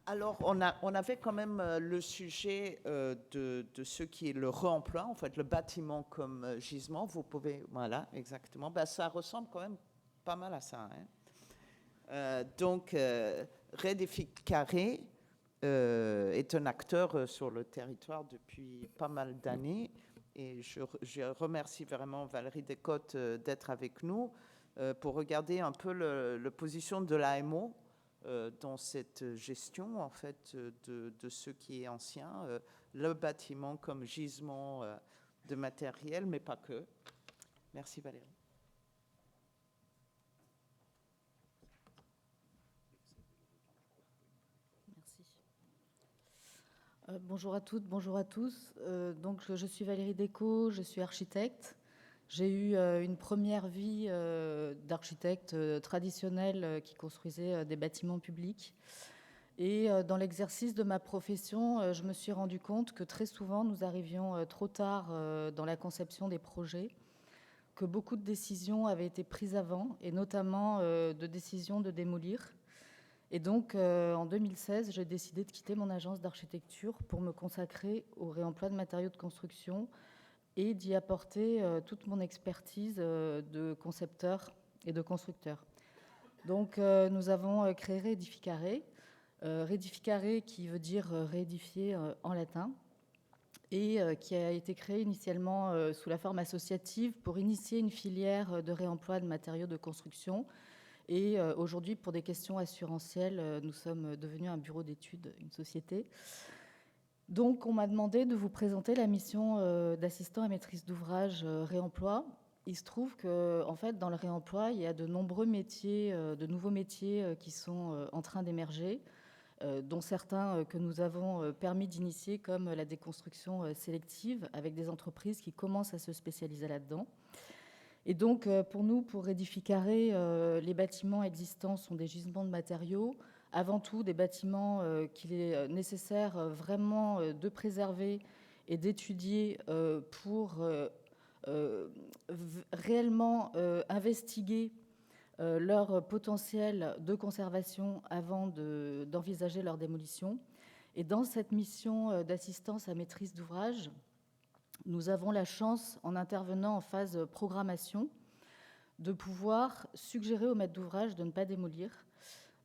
Alors, on avait quand même le sujet de ce qui est le réemploi, en fait, le bâtiment comme gisement. Vous pouvez, voilà, exactement. Ben, ça ressemble quand même pas mal à ça, hein. Donc, Rédificaré est un acteur sur le territoire depuis pas mal d'années. Et je remercie vraiment Valérie Descotes d'être avec nous pour regarder un peu la position de l'AMO dans cette gestion en fait de ce qui est ancien, le bâtiment comme gisement de matériel, mais pas que. Merci Valérie. Merci. Bonjour à toutes, bonjour à tous. Donc, je suis Valérie Descotes, je suis architecte. J'ai eu une première vie d'architecte traditionnel qui construisait des bâtiments publics. Et dans l'exercice de ma profession, je me suis rendu compte que très souvent, nous arrivions trop tard dans la conception des projets, que beaucoup de décisions avaient été prises avant, et notamment de décisions de démolir. Et donc, en 2016, j'ai décidé de quitter mon agence d'architecture pour me consacrer au réemploi de matériaux de construction et d'y apporter toute mon expertise de concepteur et de constructeur. Donc, nous avons créé Rédificaré. Rédificaré qui veut dire réédifier en latin, et qui a été créé initialement sous la forme associative pour initier une filière de réemploi de matériaux de construction. Et aujourd'hui, pour des questions assurantielles, nous sommes devenus un bureau d'études, une société. Donc, on m'a demandé de vous présenter la mission d'assistant à maîtrise d'ouvrage réemploi. Il se trouve que, en fait, dans le réemploi, il y a de nombreux métiers, de nouveaux métiers qui sont en train d'émerger, dont certains que nous avons permis d'initier, comme la déconstruction sélective, avec des entreprises qui commencent à se spécialiser là-dedans. Et donc, pour nous, pour Rédificaré, les bâtiments existants sont des gisements de matériaux, avant tout des bâtiments qu'il est nécessaire vraiment de préserver et d'étudier pour réellement investiguer leur potentiel de conservation avant d'envisager leur démolition. Et dans cette mission d'assistance à maîtrise d'ouvrage, nous avons la chance, en intervenant en phase programmation, de pouvoir suggérer aux maîtres d'ouvrage de ne pas démolir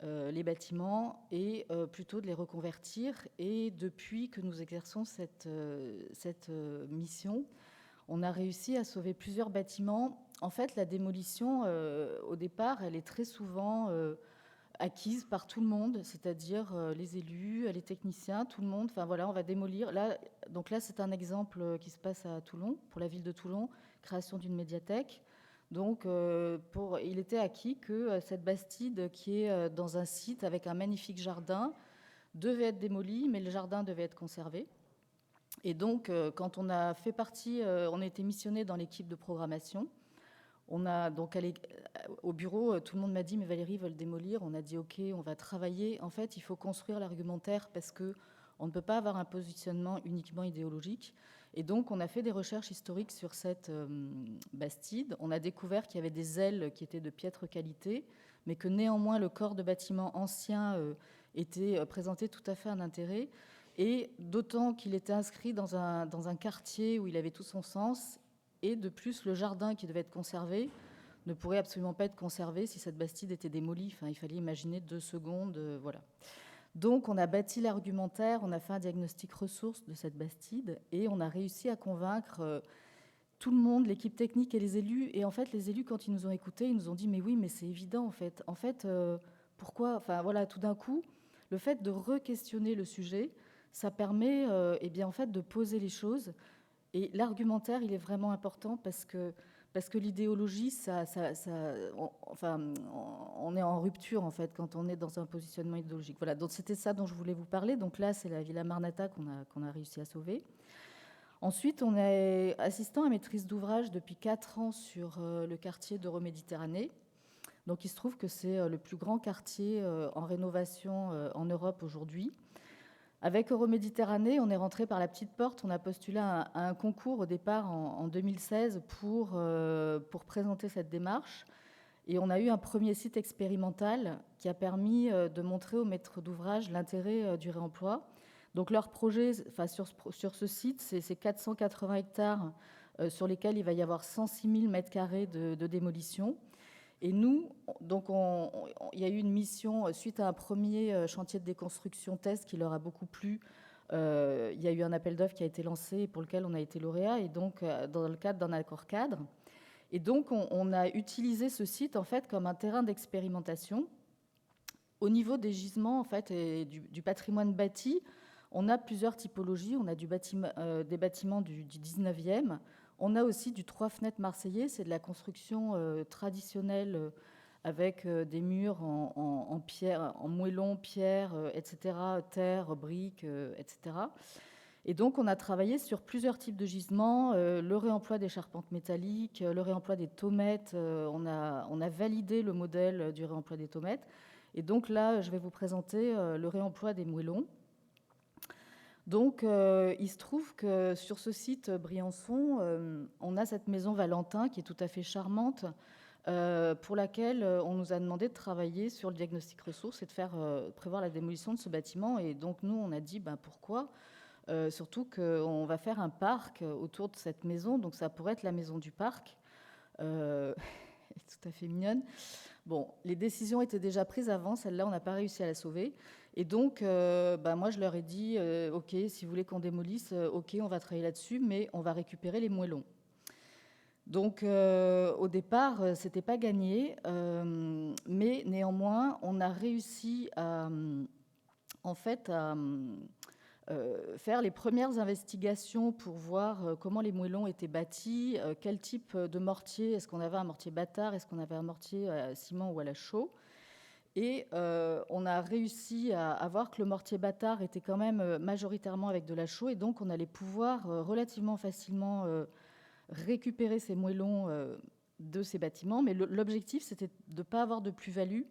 les bâtiments et plutôt de les reconvertir. Et depuis que nous exerçons cette mission, on a réussi à sauver plusieurs bâtiments. En fait, la démolition, au départ, elle est très souvent acquise par tout le monde, c'est-à-dire les élus, les techniciens, tout le monde. Enfin voilà, on va démolir. Donc là, c'est un exemple qui se passe à Toulon, pour la ville de Toulon, création d'une médiathèque. Donc, il était acquis que cette bastide, qui est dans un site avec un magnifique jardin, devait être démolie, mais le jardin devait être conservé. Et donc, quand on a fait partie, on a été missionné dans l'équipe de programmation. On a donc allé au bureau, tout le monde m'a dit, mais Valérie veut le démolir. On a dit, ok, on va travailler. En fait, il faut construire l'argumentaire parce que on ne peut pas avoir un positionnement uniquement idéologique. Et donc, on a fait des recherches historiques sur cette bastide. On a découvert qu'il y avait des ailes qui étaient de piètre qualité, mais que néanmoins, le corps de bâtiment ancien présentait tout à fait un intérêt. Et d'autant qu'il était inscrit dans un quartier où il avait tout son sens. Et de plus, le jardin qui devait être conservé ne pourrait absolument pas être conservé si cette bastide était démolie. Enfin, il fallait imaginer 2 secondes, voilà. Donc, on a bâti l'argumentaire, on a fait un diagnostic ressources de cette bastide et on a réussi à convaincre tout le monde, l'équipe technique et les élus. Et en fait, les élus, quand ils nous ont écoutés, ils nous ont dit « Mais oui, mais c'est évident, en fait. En fait, pourquoi ?» Enfin, voilà, tout d'un coup, le fait de re-questionner le sujet, ça permet, eh bien, en fait, de poser les choses. Et l'argumentaire, il est vraiment important parce que l'idéologie, on est en rupture, en fait, quand on est dans un positionnement idéologique. Voilà, donc c'était ça dont je voulais vous parler. Donc là, c'est la Villa Marnata qu'on a réussi à sauver. Ensuite, on est assistant à maîtrise d'ouvrage depuis 4 ans sur le quartier d'Euroméditerranée. Donc il se trouve que c'est le plus grand quartier en rénovation en Europe aujourd'hui. Avec Euroméditerranée, on est rentré par la petite porte. On a postulé à un concours au départ en 2016 pour présenter cette démarche. Et on a eu un premier site expérimental qui a permis de montrer aux maîtres d'ouvrage l'intérêt du réemploi. Donc leur projet, sur ce site, c'est 480 hectares sur lesquels il va y avoir 106 000 mètres carrés de démolition. Et nous, donc il y a eu une mission suite à un premier chantier de déconstruction test qui leur a beaucoup plu. Il y a eu un appel d'offres qui a été lancé pour lequel on a été lauréat, et donc dans le cadre d'un accord cadre. Et donc on a utilisé ce site en fait comme un terrain d'expérimentation. Au niveau des gisements en fait et du patrimoine bâti, on a plusieurs typologies. On a des bâtiments du 19e. On a aussi du 3 fenêtres marseillais. C'est de la construction traditionnelle avec des murs en pierre, en moellon, pierre, etc., terre, briques, etc. Et donc, on a travaillé sur plusieurs types de gisements, le réemploi des charpentes métalliques, le réemploi des tomètes. On a validé le modèle du réemploi des tomètes. Et donc là, je vais vous présenter le réemploi des moellons. Donc, il se trouve que sur ce site Briançon, on a cette maison Valentin qui est tout à fait charmante, pour laquelle on nous a demandé de travailler sur le diagnostic ressources et de prévoir la démolition de ce bâtiment. Et donc, nous, on a dit pourquoi ? Surtout qu'on va faire un parc autour de cette maison, donc ça pourrait être la maison du parc. Elle est tout à fait mignonne. Bon, les décisions étaient déjà prises avant, celle-là, on n'a pas réussi à la sauver. Et donc, moi, je leur ai dit, OK, si vous voulez qu'on démolisse, OK, on va travailler là-dessus, mais on va récupérer les moellons. Donc, au départ, c'était pas gagné, mais néanmoins, on a réussi à faire les premières investigations pour voir comment les moellons étaient bâtis, quel type de mortier, est-ce qu'on avait un mortier bâtard, est-ce qu'on avait un mortier à ciment ou à la chaux. Et on a réussi à voir que le mortier bâtard était quand même majoritairement avec de la chaux, et donc on allait pouvoir relativement facilement récupérer ces moellons de ces bâtiments. Mais l'objectif, c'était de ne pas avoir de plus-value.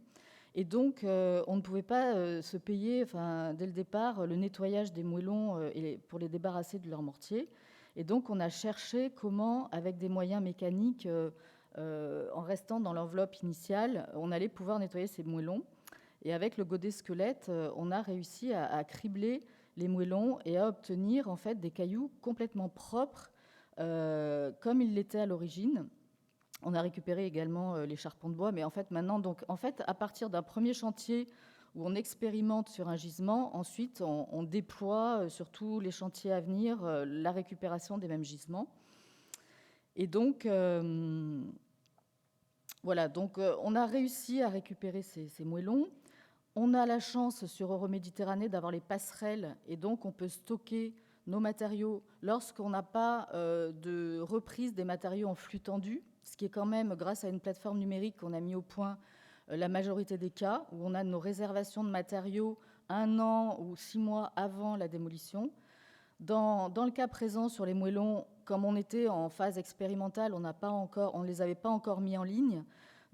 Et donc, on ne pouvait pas se payer, dès le départ, le nettoyage des moellons pour les débarrasser de leur mortier. Et donc, on a cherché comment, avec des moyens mécaniques, en restant dans l'enveloppe initiale, on allait pouvoir nettoyer ces moellons. Et avec le godet squelette, on a réussi à cribler les moellons et à obtenir en fait des cailloux complètement propres, comme ils l'étaient à l'origine. On a récupéré également les charpents de bois, mais en fait maintenant, à partir d'un premier chantier où on expérimente sur un gisement, ensuite on déploie sur tous les chantiers à venir la récupération des mêmes gisements. Et donc on a réussi à récupérer ces moellons. On a la chance sur Euroméditerranée d'avoir les passerelles, et donc on peut stocker nos matériaux lorsqu'on n'a pas de reprise des matériaux en flux tendu, ce qui est quand même, grâce à une plateforme numérique qu'on a mis au point, la majorité des cas, où on a nos réservations de matériaux 1 an ou 6 mois avant la démolition. Dans le cas présent sur les moellons, comme on était en phase expérimentale, on ne les avait pas encore mis en ligne,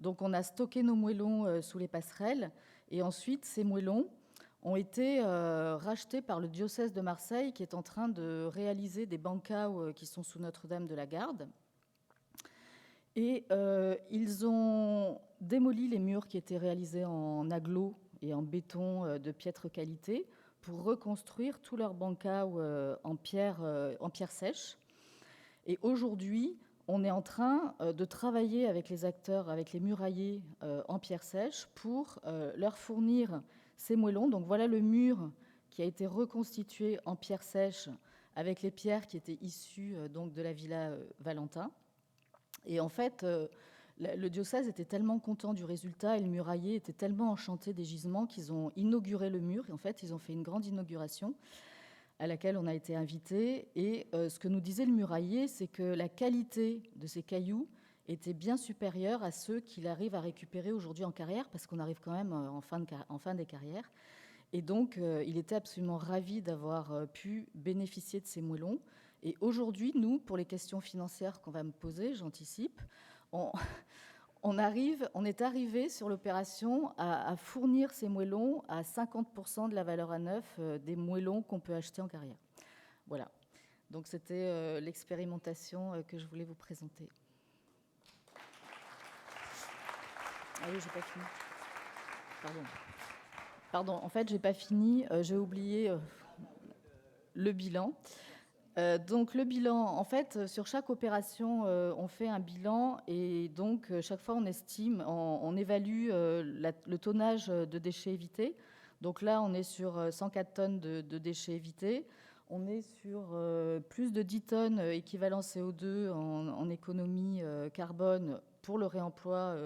donc on a stocké nos moellons sous les passerelles, et ensuite ces moellons ont été rachetés par le diocèse de Marseille, qui est en train de réaliser des bancals qui sont sous Notre-Dame de la Garde. Et ils ont démoli les murs qui étaient réalisés en agglo et en béton de piètre qualité pour reconstruire tous leurs bancals en pierre sèche. Et aujourd'hui, on est en train de travailler avec les acteurs, avec les muraillers en pierre sèche pour leur fournir ces moellons. Donc voilà le mur qui a été reconstitué en pierre sèche avec les pierres qui étaient issues donc de la villa Valentin. Et en fait, le diocèse était tellement content du résultat et le murailler était tellement enchanté des gisements qu'ils ont inauguré le mur. Et en fait, ils ont fait une grande inauguration à laquelle on a été invité. Et ce que nous disait le murailler, c'est que la qualité de ces cailloux était bien supérieure à ceux qu'il arrive à récupérer aujourd'hui en carrière, parce qu'on arrive quand même en fin des carrières. Et donc, il était absolument ravi d'avoir pu bénéficier de ces moellons. Et aujourd'hui, nous, pour les questions financières qu'on va me poser, j'anticipe, on est arrivé sur l'opération à fournir ces moellons à 50% de la valeur à neuf des moellons qu'on peut acheter en carrière. Voilà. Donc, c'était l'expérimentation que je voulais vous présenter. Ah oui, j'ai pas fini. Pardon, en fait, j'ai pas fini. J'ai oublié le bilan. Donc le bilan, en fait, sur chaque opération, on fait un bilan et donc chaque fois on estime, on évalue le tonnage de déchets évités. Donc là, on est sur 104 tonnes de déchets évités. On est sur plus de 10 tonnes équivalent CO2 en économie carbone pour le réemploi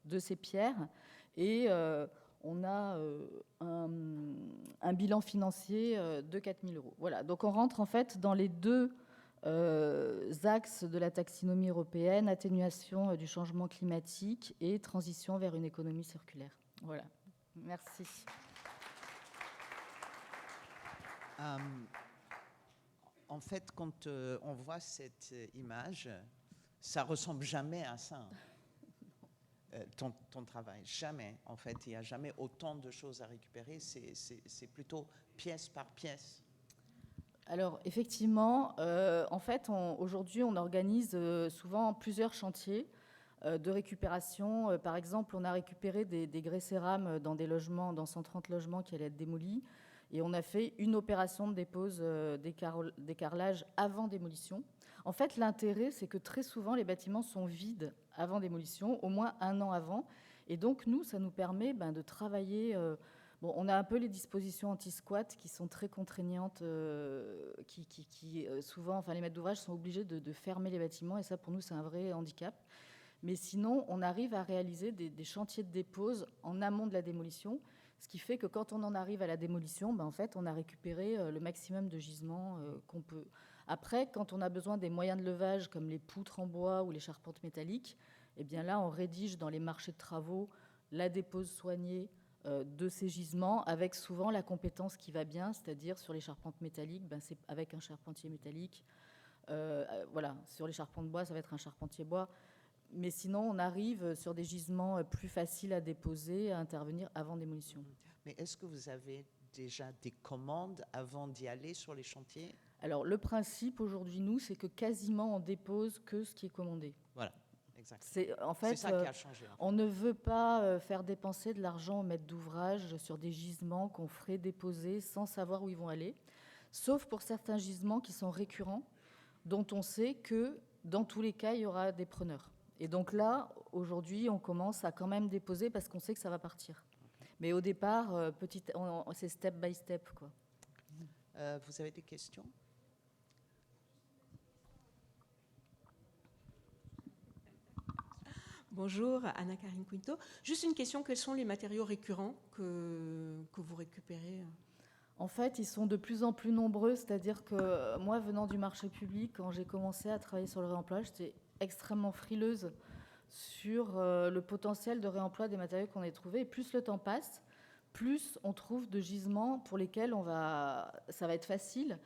de ces pierres. Et on a un bilan financier de 4 000 euros. Voilà, donc on rentre en fait dans les deux axes de la taxinomie européenne, atténuation du changement climatique et transition vers une économie circulaire. Voilà, merci. En fait, quand on voit cette image, ça ressemble jamais à ça. Ton travail, jamais. En fait, il n'y a jamais autant de choses à récupérer. C'est plutôt pièce par pièce. Alors, effectivement, en fait, aujourd'hui, on organise souvent plusieurs chantiers de récupération. Par exemple, on a récupéré des grès cérames dans des logements, dans 130 logements qui allaient être démolis. Et on a fait une opération de dépose d'écarlage avant démolition. En fait, l'intérêt, c'est que très souvent, les bâtiments sont vides avant démolition, au moins 1 an avant. Et donc, nous, ça nous permet de travailler... Bon, on a un peu les dispositions anti-squat qui sont très contraignantes, qui souvent, enfin, les maîtres d'ouvrage sont obligés de fermer les bâtiments, et ça, pour nous, c'est un vrai handicap. Mais sinon, on arrive à réaliser des chantiers de dépose en amont de la démolition, ce qui fait que quand on en arrive à la démolition, en fait, on a récupéré le maximum de gisements qu'on peut. Après, quand on a besoin des moyens de levage, comme les poutres en bois ou les charpentes métalliques, eh bien là, on rédige dans les marchés de travaux la dépose soignée de ces gisements, avec souvent la compétence qui va bien, c'est-à-dire sur les charpentes métalliques, c'est avec un charpentier métallique. Voilà, sur les charpentes bois, ça va être un charpentier bois. Mais sinon, on arrive sur des gisements plus faciles à déposer, à intervenir avant démolition. Mais est-ce que vous avez déjà des commandes avant d'y aller sur les chantiers ? Alors, le principe aujourd'hui, nous, c'est que quasiment on dépose que ce qui est commandé. Voilà, exactement. C'est ça qui a changé. On ne veut pas faire dépenser de l'argent aux maîtres d'ouvrage sur des gisements qu'on ferait déposer sans savoir où ils vont aller, sauf pour certains gisements qui sont récurrents, dont on sait que dans tous les cas, il y aura des preneurs. Et donc là, aujourd'hui, on commence à quand même déposer parce qu'on sait que ça va partir. Okay. Mais au départ, c'est step by step, quoi. Vous avez des questions ? Bonjour, Anna-Karine Quinto. Juste une question, quels sont les matériaux récurrents que vous récupérez ? En fait, ils sont de plus en plus nombreux, c'est-à-dire que moi, venant du marché public, quand j'ai commencé à travailler sur le réemploi, j'étais extrêmement frileuse sur le potentiel de réemploi des matériaux qu'on a trouvés. Et plus le temps passe, plus on trouve de gisements pour lesquels ça va être facile,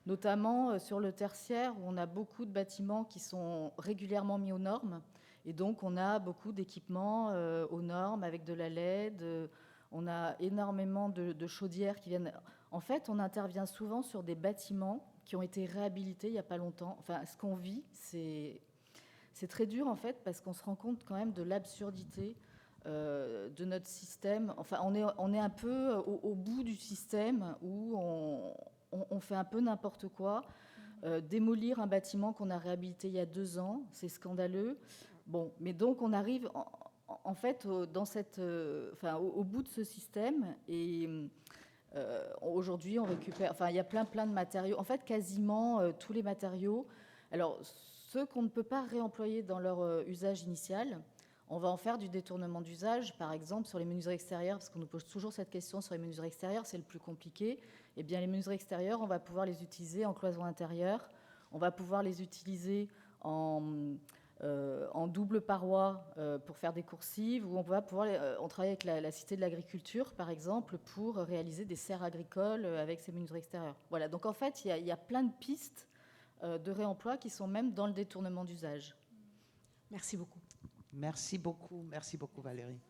notamment sur le tertiaire, où on a beaucoup de bâtiments qui sont régulièrement mis aux normes. Et donc, on a beaucoup d'équipements aux normes avec de la LED. On a énormément de chaudières qui viennent... En fait, on intervient souvent sur des bâtiments qui ont été réhabilités il n'y a pas longtemps. Enfin, ce qu'on vit, c'est très dur, en fait, parce qu'on se rend compte quand même de l'absurdité de notre système. Enfin, on est un peu au bout du système où on fait un peu n'importe quoi. Démolir un bâtiment qu'on a réhabilité il y a 2 ans, c'est scandaleux. Bon, mais donc on arrive en fait au bout de ce système et aujourd'hui on récupère. Enfin, il y a plein de matériaux. En fait, quasiment tous les matériaux. Alors, ceux qu'on ne peut pas réemployer dans leur usage initial, on va en faire du détournement d'usage, par exemple sur les menuiseries extérieures, parce qu'on nous pose toujours cette question sur les menuiseries extérieures, c'est le plus compliqué. Eh bien, les menuiseries extérieures, on va pouvoir les utiliser en cloison intérieure, on va pouvoir les utiliser en double paroi pour faire des coursives, ou on travaille avec la Cité de l'Agriculture, par exemple, pour réaliser des serres agricoles avec ces menuiseries extérieures. Voilà, donc en fait, il y a plein de pistes de réemploi qui sont même dans le détournement d'usage. Merci beaucoup. Merci beaucoup Valérie.